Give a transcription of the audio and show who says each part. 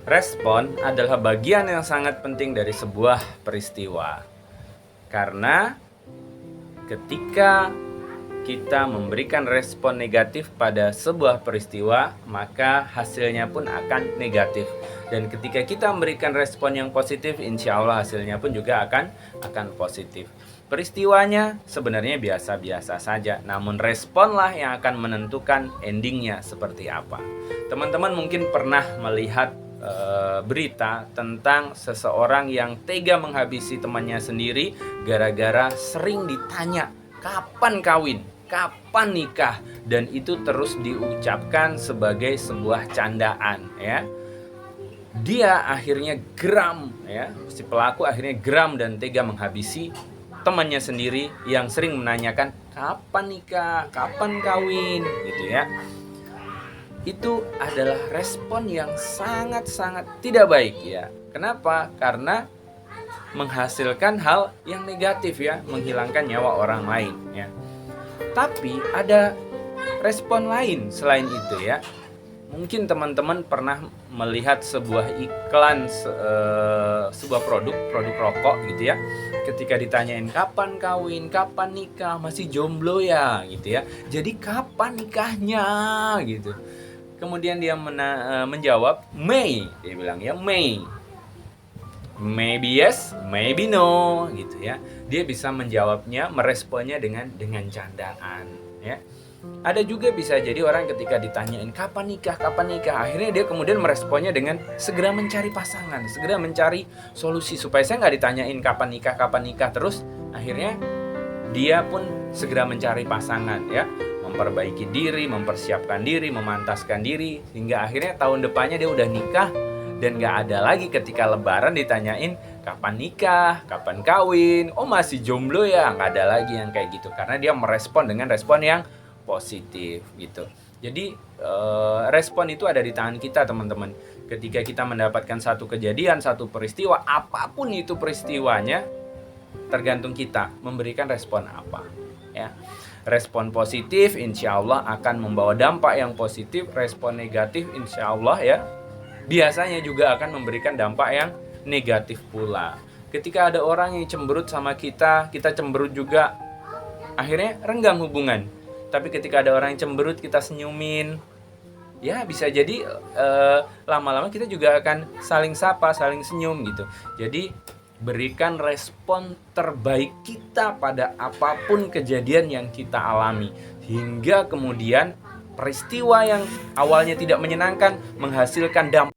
Speaker 1: Respon adalah bagian yang sangat penting dari sebuah peristiwa. Karena ketika kita memberikan respon negatif pada sebuah peristiwa, maka hasilnya pun akan negatif. Dan ketika kita memberikan respon yang positif, insya Allah hasilnya pun juga akan positif. Peristiwanya sebenarnya biasa-biasa saja, namun responlah yang akan menentukan endingnya seperti apa. Teman-teman mungkin pernah melihat berita tentang seseorang yang tega menghabisi temannya sendiri gara-gara sering ditanya kapan kawin, kapan nikah, dan itu terus diucapkan sebagai sebuah candaan, ya. Dia akhirnya geram, ya, si pelaku akhirnya geram dan tega menghabisi temannya sendiri yang sering menanyakan kapan nikah, kapan kawin, gitu ya. Itu adalah respon yang sangat-sangat tidak baik, ya. Kenapa? Karena menghasilkan hal yang negatif, ya, menghilangkan nyawa orang lain, ya. Tapi ada respon lain selain itu, ya. Mungkin teman-teman pernah melihat sebuah iklan sebuah produk rokok gitu ya. Ketika ditanyain kapan kawin, kapan nikah, masih jomblo ya gitu ya. Jadi kapan nikahnya gitu. Kemudian dia menjawab May, dia bilang ya May. Maybe yes, maybe no gitu ya. Dia bisa menjawabnya, meresponnya dengan candaan, ya. Ada juga bisa jadi orang ketika ditanyain kapan nikah, akhirnya dia kemudian meresponnya dengan segera mencari pasangan, segera mencari solusi supaya saya nggak ditanyain kapan nikah terus. Akhirnya dia pun segera mencari pasangan, ya, memperbaiki diri, mempersiapkan diri, memantaskan diri, hingga akhirnya tahun depannya dia udah nikah. Dan gak ada lagi ketika lebaran ditanyain kapan nikah, kapan kawin, oh masih jomblo ya, gak ada lagi yang kayak gitu. Karena dia merespon dengan respon yang positif gitu. Jadi respon itu ada di tangan kita, teman-teman. Ketika kita mendapatkan satu kejadian, satu peristiwa, apapun itu peristiwanya, tergantung kita memberikan respon apa, ya. Respon positif insya Allah akan membawa dampak yang positif. Respon negatif insya Allah, ya, biasanya juga akan memberikan dampak yang negatif pula. Ketika ada orang yang cemberut sama kita cemberut juga, akhirnya renggang hubungan. Tapi ketika ada orang yang cemberut, kita senyumin, ya bisa jadi lama-lama kita juga akan saling sapa, saling senyum gitu. Jadi berikan respon terbaik kita pada apapun kejadian yang kita alami, hingga kemudian peristiwa yang awalnya tidak menyenangkan menghasilkan dampak